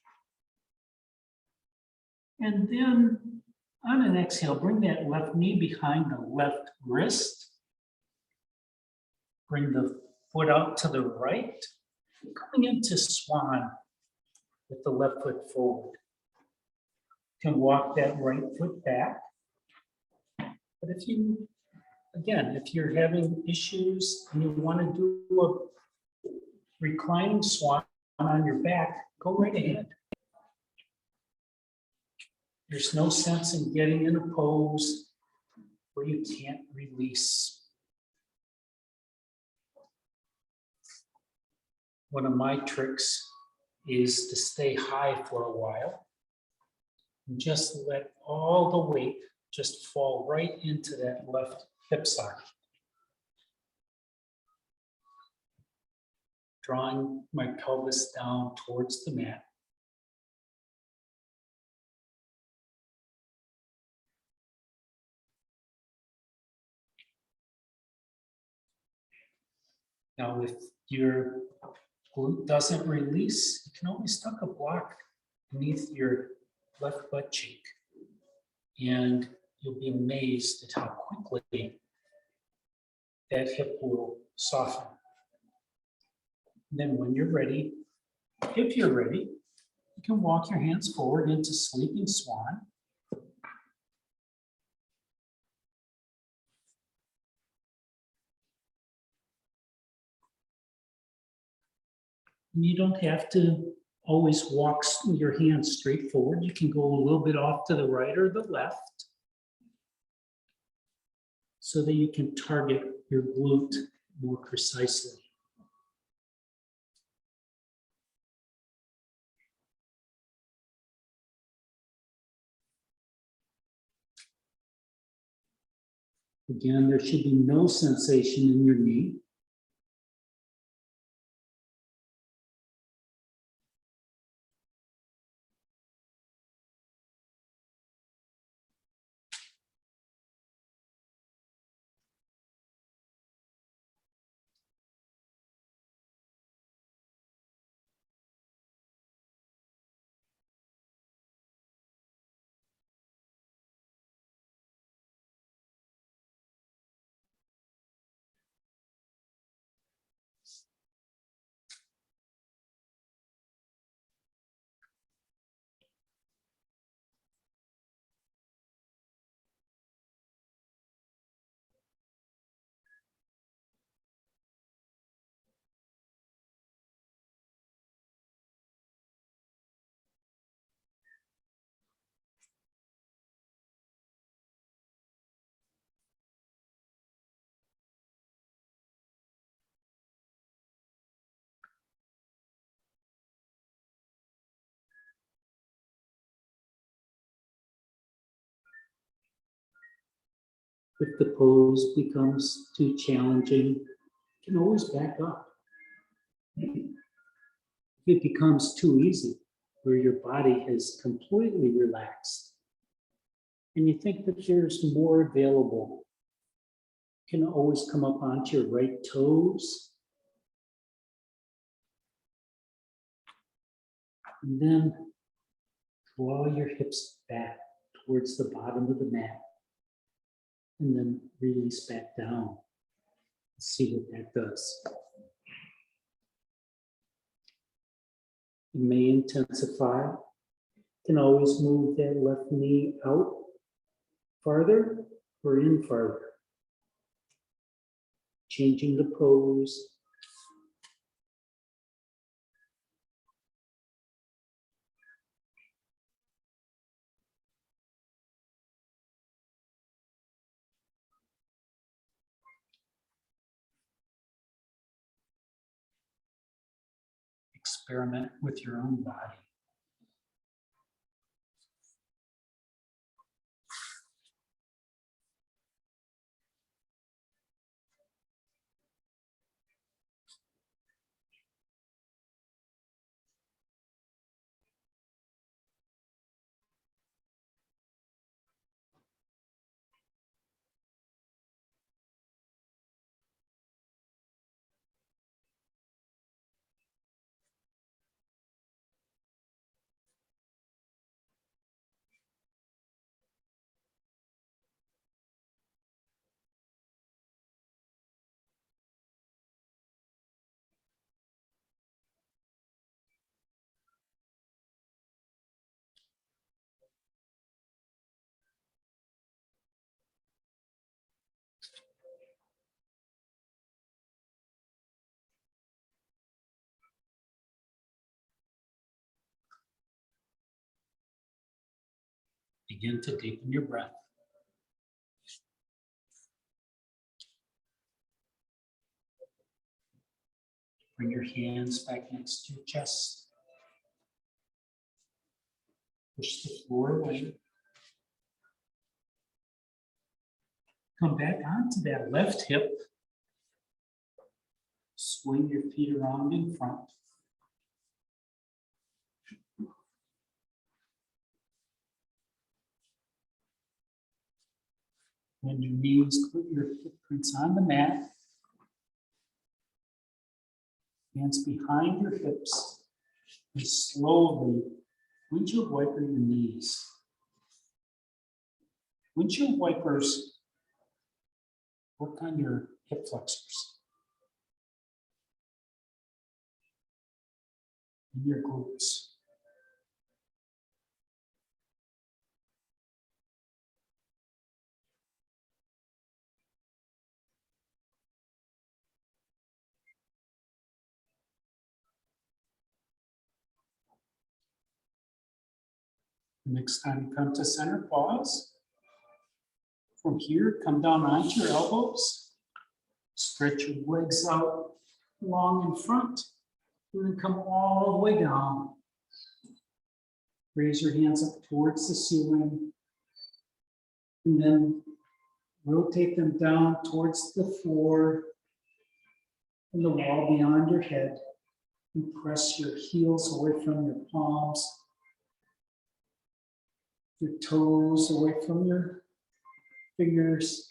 And then on an exhale, bring that left knee behind the left wrist. Bring the foot out to the right, coming into swan with the left foot forward. You can walk that right foot back. But if you, again, if you're having issues and you want to do a reclining swan on your back, go right ahead. There's no sense in getting in a pose where you can't release. One of my tricks is to stay high for a while and just let all the weight just fall right into that left hip socket. Drawing my pelvis down towards the mat. Now, if your glute doesn't release, you can always tuck a block beneath your left butt cheek. And you'll be amazed at how quickly that hip will soften. And then when you're ready, if you're ready, you can walk your hands forward into sleeping swan. And you don't have to always walk your hands straight forward. You can go a little bit off to the right or the left so that you can target your glute more precisely. Again, there should be no sensation in your knee. If the pose becomes too challenging, you can always back up. If it becomes too easy, where your body is completely relaxed, and you think that there's more available, you can always come up onto your right toes, and then draw your hips back towards the bottom of the mat, and then release back down. Let's see what that does. It may intensify. You can always move that left knee out farther or in farther. Changing the pose. Experiment with your own body. Begin to deepen your breath. Bring your hands back next to your chest. Push the floor away. Come back onto that left hip. Swing your feet around in front. When your knees put your footprints on the mat, hands behind your hips, and slowly windshield wiper your knees. Windshield wipers work on your hip flexors and your glutes. Next time you come to center, pause. From here, come down onto your elbows. Stretch your legs out long in front. And then come all the way down. Raise your hands up towards the ceiling. And then rotate them down towards the floor and the wall beyond your head. And press your heels away from your palms. Your toes away from your fingers.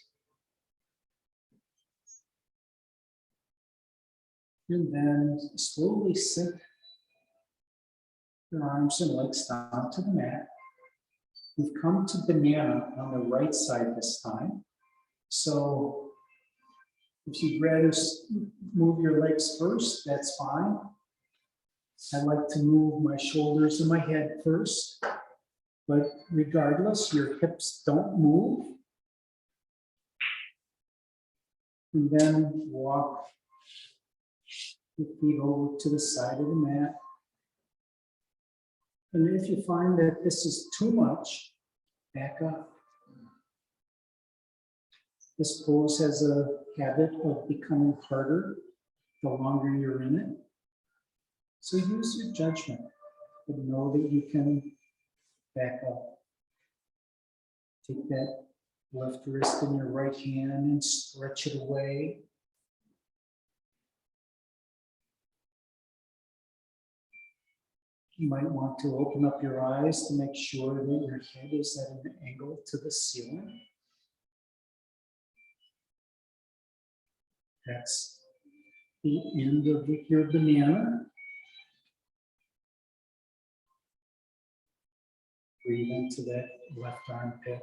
And then slowly sink your arms and legs down to the mat. We've come to banana on the right side this time. So if you'd rather move your legs first, that's fine. I like to move my shoulders and my head first. But regardless, your hips don't move. And then walk your feet over to the side of the mat. And if you find that this is too much, back up. This pose has a habit of becoming harder the longer you're in it. So use your judgment, but know that you can back up. Take that left wrist in your right hand and stretch it away. You might want to open up your eyes to make sure that your head is at an angle to the ceiling. That's the end of your banana. Breathe into that left armpit.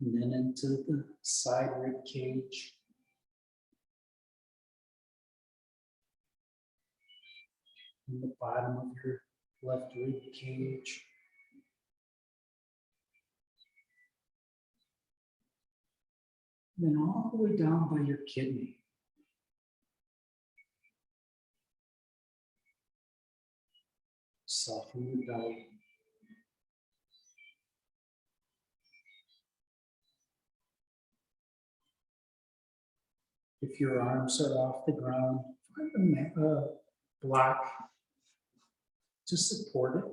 And then into the side rib cage. And the bottom of your left rib cage. And then all the way down by your kidney. Soften your belly. If your arms are off the ground, find a block to support it.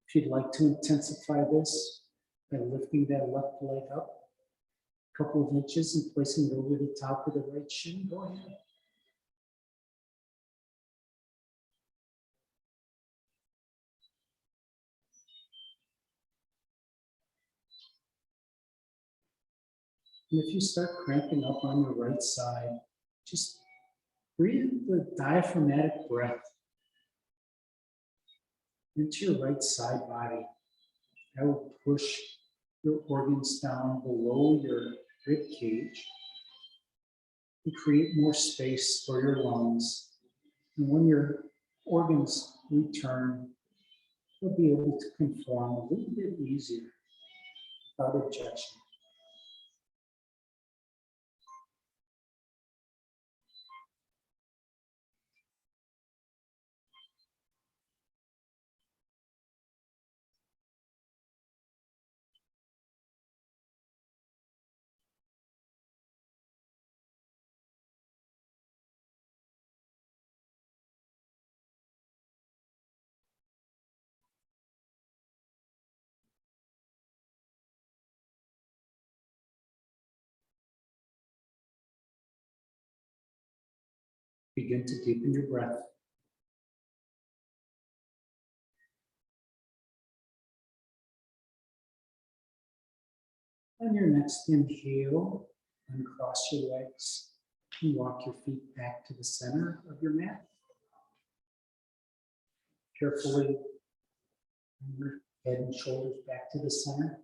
If you'd like to intensify this by lifting that left leg up a couple of inches and placing it over the top of the right shin, go ahead. And if you start cramping up on your right side, just breathe the diaphragmatic breath into your right side body. That will push your organs down below your rib cage and create more space for your lungs. And when your organs return, they'll be able to conform a little bit easier without objection. Begin to deepen your breath. On your next inhale, uncross your legs and walk your feet back to the center of your mat. Carefully bring your head and shoulders back to the center.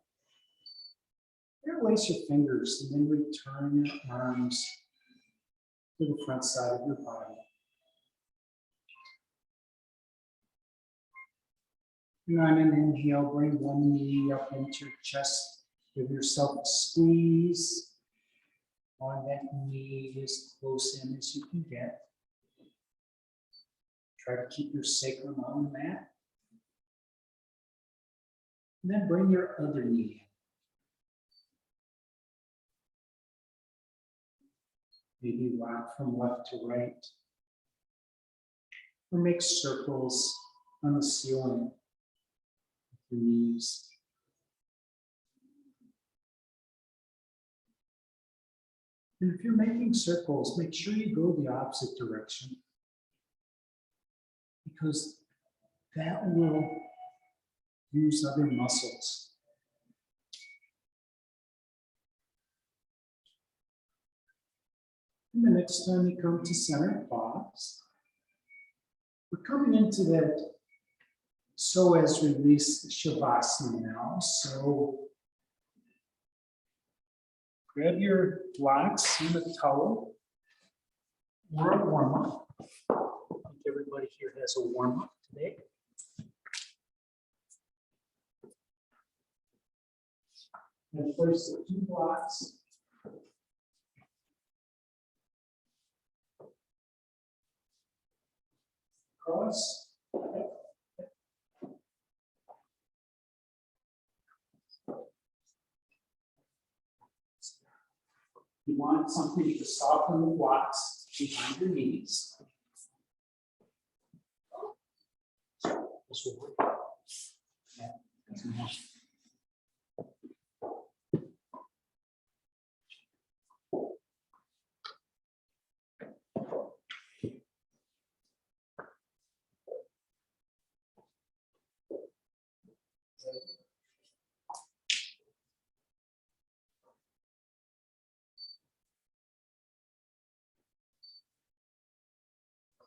Interlace your fingers and then return your arms to the front side of your body. And on an inhale, bring one knee up into your chest. Give yourself a squeeze. On that knee as close in as you can get. Try to keep your sacrum on the mat. And then bring your other knee in. Maybe rock from left to right. Or make circles on the ceiling with your knees. And if you're making circles, make sure you go the opposite direction, because that will use other muscles. And the next time you come to center, pause. We're coming into that Psoas Release Shavasana now. So grab your blocks and the towel. We're a warm-up. I think everybody here has a warm-up today. And place the 2 blocks. Cross. You want something to soften the blocks behind your knees. This will work. Yeah, that's enough.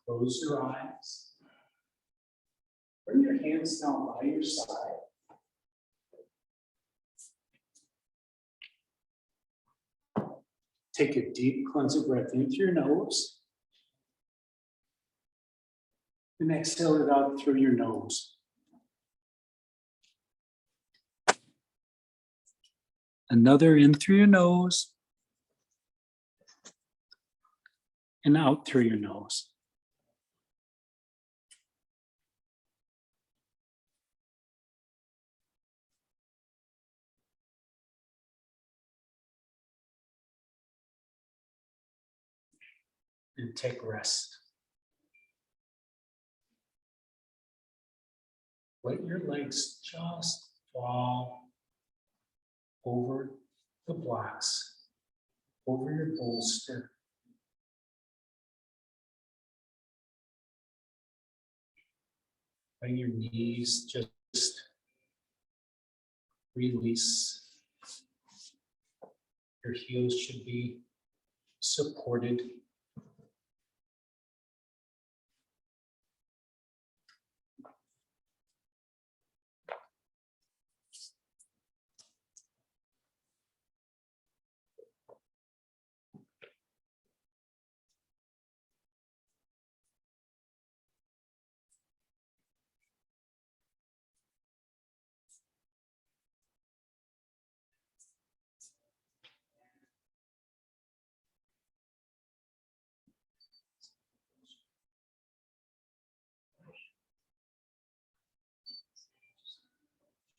Close your eyes. Bring your hands down by your side. Take a deep cleansing breath in through your nose. And exhale it out through your nose. Another in through your nose. And out through your nose. And take rest. Let your legs just fall over the blocks, over your bolster. Let your knees just release. Your heels should be supported.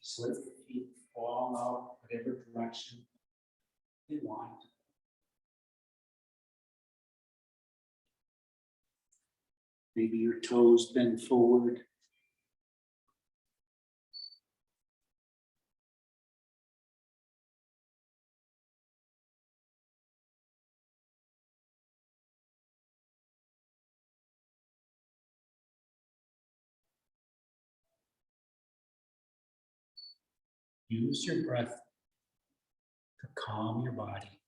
Just let your feet fall out whatever direction you want. Maybe your toes bend forward. Use your breath to calm your body.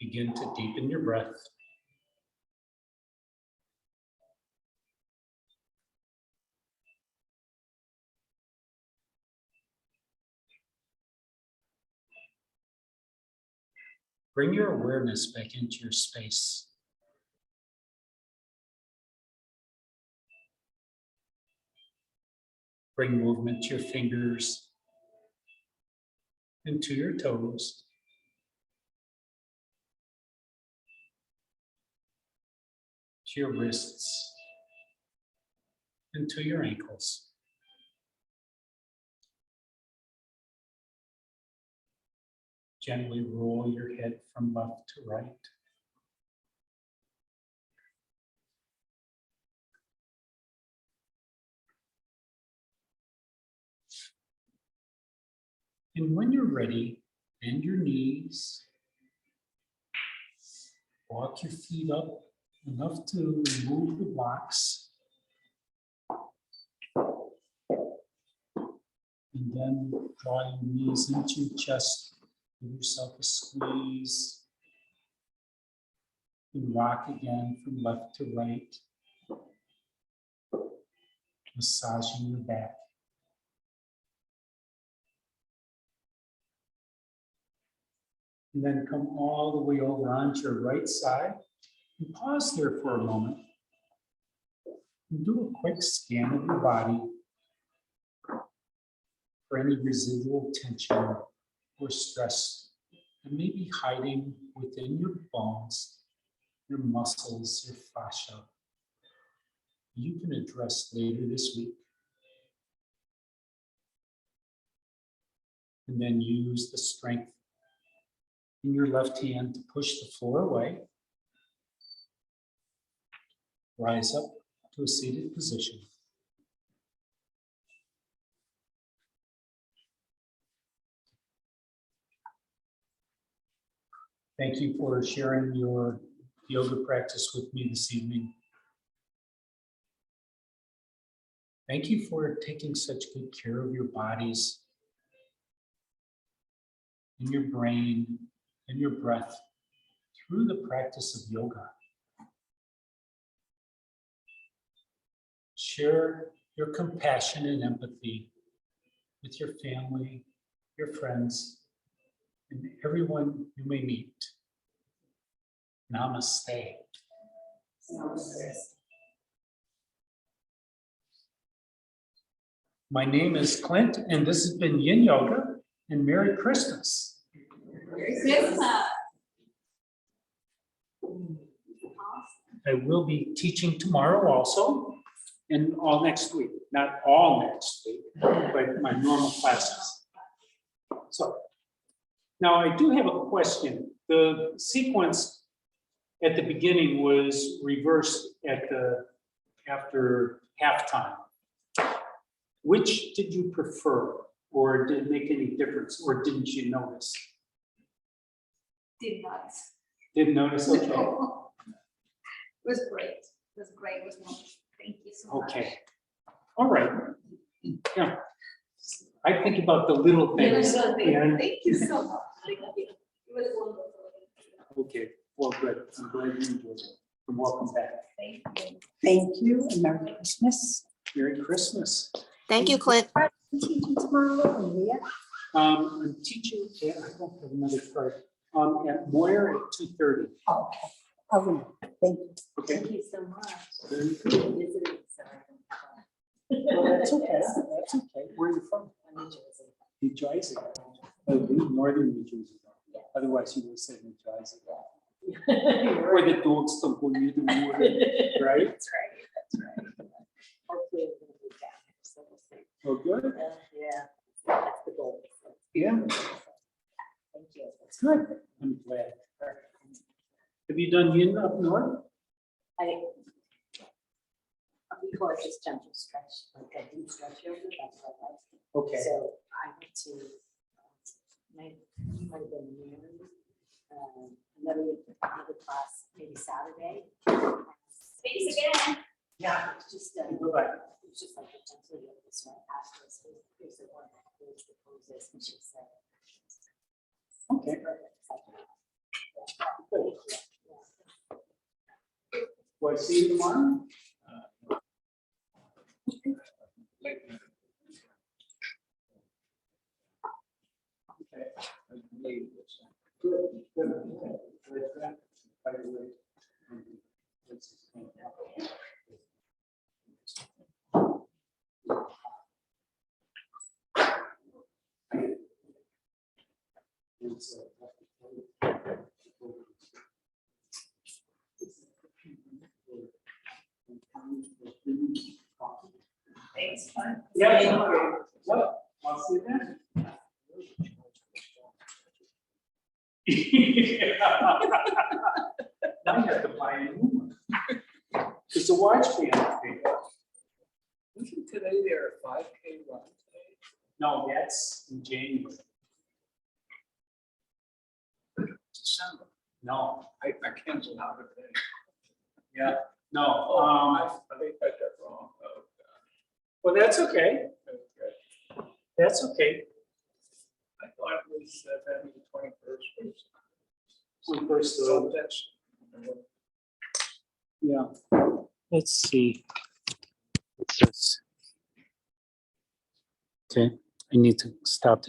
Begin to deepen your breath. Bring your awareness back into your space. Bring movement to your fingers and to your toes. To your wrists and to your ankles. Gently roll your head from left to right. And when you're ready, bend your knees. Walk your feet up enough to remove the blocks. And then draw your knees into your chest. Give yourself a squeeze. And rock again from left to right. Massaging your back. And then come all the way over onto your right side. And pause there for a moment. And do a quick scan of your body for any residual tension or stress that may be hiding within your bones, your muscles, your fascia. You can address later this week. And then use the strength in your left hand to push the floor away. Rise up to a seated position. Thank you for sharing your yoga practice with me this evening. Thank you for taking such good care of your bodies and your brain and your breath through the practice of yoga. Share your compassion and empathy with your family, your friends, and everyone you may meet. Namaste. My name is Clint, and this has been Yin Yoga, and Merry Christmas. Merry Christmas. I will be teaching tomorrow also, and all next week. Not all next week, but my normal classes. So, now I do have a question. The sequence at the beginning was reversed after halftime. Which did you prefer, or did it make any difference, or didn't you notice? Did not. Didn't notice, okay. It was great. It was great. It was wonderful. Thank you so much. Okay, all right. Yeah, I think about the little things. and- Thank you so much. Thank you. It was wonderful. Okay, well, good. I'm glad you enjoyed it. And welcome back. Thank you. Thank you and Merry Christmas. Merry Christmas. Thank you, Clint. Teaching tomorrow, Leah. I'm teaching, I don't have another card, at Moyer at 2:30. Oh, okay. I'll remember. Thank you. Okay. Thank you so much. Very good. Visiting, so I don't have Well, that's okay. That's okay. Where are you from? New Jersey. New Jersey. Oh, northern New Jersey. Otherwise, you would have said New Jersey. Or the dogs don't go near the water, right? That's right. That's right. Hopefully we're gonna move down here, so we'll see. Oh, good. Yeah, that's the goal. Yeah, Thank you. that's good. I'm glad. Have you done yin up north? We call it just gentle stretch, like a deep stretch yoga, that's what I like. Okay. So I went to, might have been married, another class, maybe Saturday. Space again. Yeah, it's just, Bye-bye. it was just like a gentle yoga, so I asked her, so here's the one, here's the poses, and she said. Okay. Good. Do I see you tomorrow? Okay. Good, good. Okay. Good. By the way. Thanks, fun. Yeah, yep, I'll see you then. Now you have to buy a new one. It's a watch band. Isn't today there a 5K run today? No, that's in January. December. No, I canceled out of it. yeah, no, I think I got that wrong. Oh, well, that's okay, God. Okay. that's okay. I thought it was February 21st. When first, So that's. yeah, let's see. It's just- Okay, I need to stop